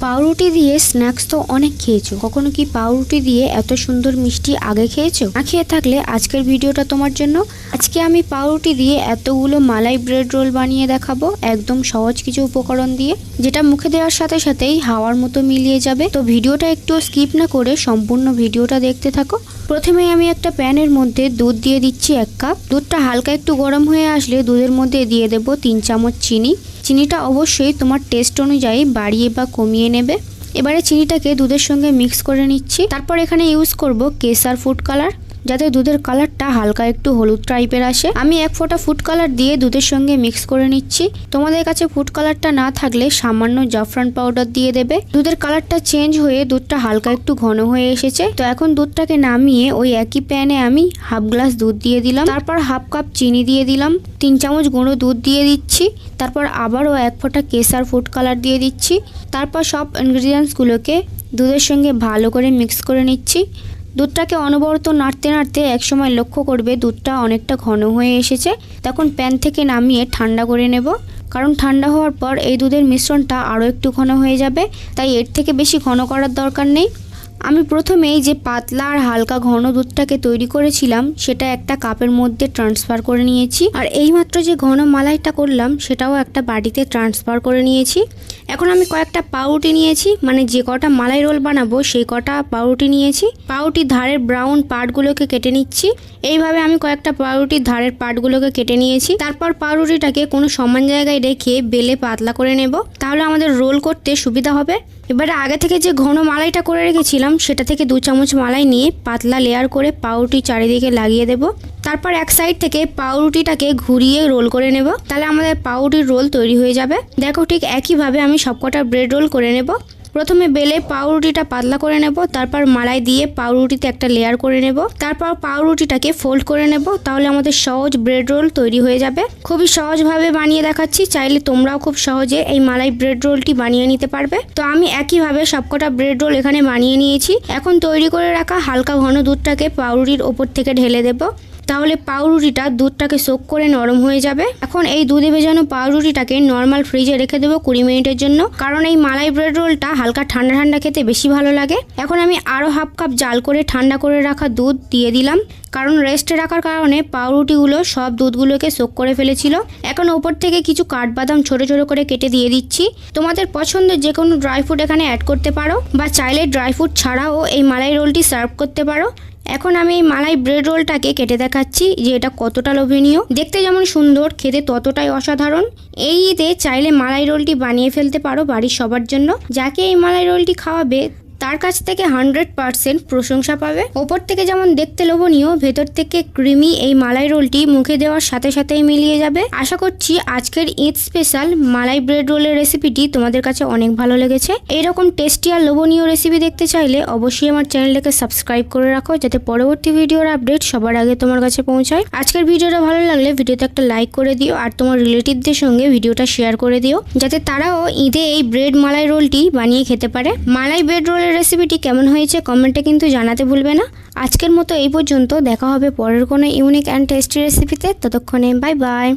পাউরুটি দিয়ে স্ন্যাক্স তো অনেক খেয়েছো, কখনো কি পাউরুটি দিয়ে এত সুন্দর মিষ্টি আগে খেয়েছো? না খেয়ে থাকলে আজকের ভিডিওটা তোমার জন্য। আজকে আমি পাউরুটি দিয়ে এতগুলো মালাই ব্রেড রোল বানিয়ে দেখাবো, একদম সহজ কিছু উপকরণ দিয়ে, যেটা মুখে দেওয়ার সাথে সাথেই হাওয়ার মতো মিলিয়ে যাবে। তো ভিডিওটা একটু স্কিপ না করে সম্পূর্ণ ভিডিওটা দেখতে থাকো। প্রথমে আমি একটা প্যানের মধ্যে দুধ দিয়ে দিচ্ছি 1 কাপ। দুধটা হালকা একটু গরম হয়ে আসলে দুধের মধ্যে দিয়ে দেবো 3 চামচ চিনি। চিনিটা অবশ্যই তোমার টেস্ট অনুযায়ী বাড়িয়ে বা কমিয়ে নেবে। এবারে চিনিটাকে দুধের সঙ্গে মিক্স করে নিচ্ছি। তারপর এখানে ইউজ করব কেসার ফুড কালার, যাতে দুধের কালারটা হালকা একটু হলুদ টাইপের আসে। আমি 1 ফোঁটা ফুড কালার দিয়ে দুধের সঙ্গে মিক্স করে নিচ্ছি। তোমাদের কাছে ফুড কালারটা না থাকলে সামান্য জাফরান পাউডার দিয়ে দেবে। দুধের কালারটা চেঞ্জ হয়ে দুধটা হালকা একটু ঘন হয়ে এসেছে। তো এখন দুধটাকে নামিয়ে ওই একই প্যানে আমি হাফ গ্লাস দুধ দিয়ে দিলাম। তারপর হাফ কাপ চিনি দিয়ে দিলাম। 3 চামচ গুঁড়ো দুধ দিয়ে দিচ্ছি। তারপর আবারও 1 ফোঁটা কেসার ফুড কালার দিয়ে দিচ্ছি। তারপর সব ইনগ্রিডিয়েন্টসগুলোকে দুধের সঙ্গে ভালো করে মিক্স করে নিচ্ছি। দুধটাকে অনবরত নাড়তে নাড়তে একসময় লক্ষ্য করবে দুধটা অনেকটা ঘন হয়ে এসেছে। তখন প্যান থেকে নামিয়ে ঠান্ডা করে নেব, কারণ ঠান্ডা হওয়ার পর এই দুধের মিশ্রণটা আরও একটু ঘন হয়ে যাবে, তাই এর থেকে বেশি ঘন করার দরকার নেই। আমি প্রথমেই যে পাতলা আর হালকা ঘন দুধটাকে তৈরি করেছিলাম সেটা একটা কাপের মধ্যে ট্রান্সফার করে নিয়েছি, আর এইমাত্র যে ঘন মালাইটা করলাম সেটাও একটা বাটিতে ট্রান্সফার করে নিয়েছি। এখন আমি কয়েকটা পাউরুটি নিয়েছি, মানে যে কটা মালাই রোল বানাবো সেই কটা পাউরুটি নিয়েছি। পাউরুটির ধারের ব্রাউন পার্টগুলোকে কেটে নিচ্ছি। এইভাবে আমি কয়েকটা পাউরুটির ধারের পার্টগুলোকে কেটে নিয়েছি। তারপর পাউরুটিটাকে কোনো সমান জায়গায় রেখে বেলে পাতলা করে নেব, তাহলে আমাদের রোল করতে সুবিধা হবে। এবারে আগে থেকে যে ঘন মালাইটা করে রেখেছিলাম সেটা থেকে 2 চামচ মালাই নিয়ে পাতলা লেয়ার করে পাউরুটি চারিদিকে লাগিয়ে দেব। তারপর এক সাইড থেকে পাউরুটিটাকে ঘুরিয়ে রোল করে নেব, তাহলে আমাদের পাউরুটির রোল তৈরি হয়ে যাবে। দেখো, ঠিক একইভাবে আমি সবকটা ব্রেড রোল করে নেব। প্রথমে বেলে পাউরুটিটা পাতলা করে নেব, তারপর মালাই দিয়ে পাউরুটিতে একটা লেয়ার করে নেব, তারপর পাউরুটিটাকে ফোল্ড করে নেব, তাহলে আমাদের সহজ ব্রেড রোল তৈরি হয়ে যাবে। খুবই সহজভাবে বানিয়ে দেখাচ্ছি, চাইলে তোমরাও খুব সহজে এই মালাই ব্রেড রোলটি বানিয়ে নিতে পারবে। তো আমি একইভাবে সবকটা ব্রেড রোল এখানে বানিয়ে নিয়েছি। এখন তৈরি করে রাখা হালকা ঘন দুধটাকে পাউরুটির ওপর থেকে ঢেলে দেব, তাহলে পাউরুটিটা দুধটাকে সোক করে নরম হয়ে যাবে। এখন এই দুধে ভেজানো পাউরুটিটাকে নর্মাল ফ্রিজে রেখে দেবো 20 মিনিটের জন্য, কারণ এই মালাই ব্রেড রোলটা হালকা ঠান্ডা ঠান্ডা খেতে বেশি ভালো লাগে। এখন আমি আরও হাফ কাপ জাল করে ঠান্ডা করে রাখা দুধ দিয়ে দিলাম, কারণ রেস্টে রাখার কারণে পাউরুটিগুলো সব দুধগুলোকে সোক করে ফেলেছিল। এখন ওপর থেকে কিছু কাঠবাদাম ছোট ছোট করে কেটে দিয়ে দিচ্ছি। তোমাদের পছন্দের যে কোনো ড্রাই ফ্রুট এখানে অ্যাড করতে পারো, বা চাইলে ড্রাই ফ্রুট ছাড়াও এই মালাই রোলটি সার্ভ করতে পারো। এখন আমি এই মালাই ব্রেড রোলটাকে কেটে দেখাচ্ছি যে এটা কতটা লোভনীয়। দেখতে যেমন সুন্দর, খেতে ততটাই অসাধারণ। এই ঈদে চাইলে মালাই রোলটি বানিয়ে ফেলতে পারো বাড়ির সবার জন্য। যাকে এই মালাই রোলটি খাওয়াবে তার কাছ থেকে 100% প্রশংসা পাবে। ওপর থেকে যেমন দেখতে লোভনীয়, ভেতর থেকে ক্রিমি এই মালাই রোলটি মুখে দেওয়ার সাথে সাথেই মিলিয়ে যাবে। আশা করছি আজকের ঈদ স্পেশাল মালাই ব্রেড রোলের রেসিপিটি তোমাদের কাছে অনেক ভালো লেগেছে। এইরকম টেস্টি আর লোভনীয় রেসিপি দেখতে চাইলে অবশ্যই আমার চ্যানেলটাকে সাবস্ক্রাইব করে রাখো, যাতে পরবর্তী ভিডিওর আপডেট সবার আগে তোমার কাছে পৌঁছায়। আজকের ভিডিওটা ভালো লাগলে ভিডিওতে একটা লাইক করে দিও, আর তোমার রিলেটিভদের সঙ্গে ভিডিওটা শেয়ার করে দিও, যাতে তারাও ঈদে এই ব্রেড মালাই রোলটি বানিয়ে খেতে পারে। মালাই ব্রেড রোলের রেসিপিটি কেমন হয়েছে কমেন্টে কিন্তু জানাতে ভুলবে না। আজকের মতো এই পর্যন্ত, দেখা হবে পরের কোনো ইউনিক অ্যান্ড টেস্টি রেসিপিতে। ততক্ষণে বাই বাই।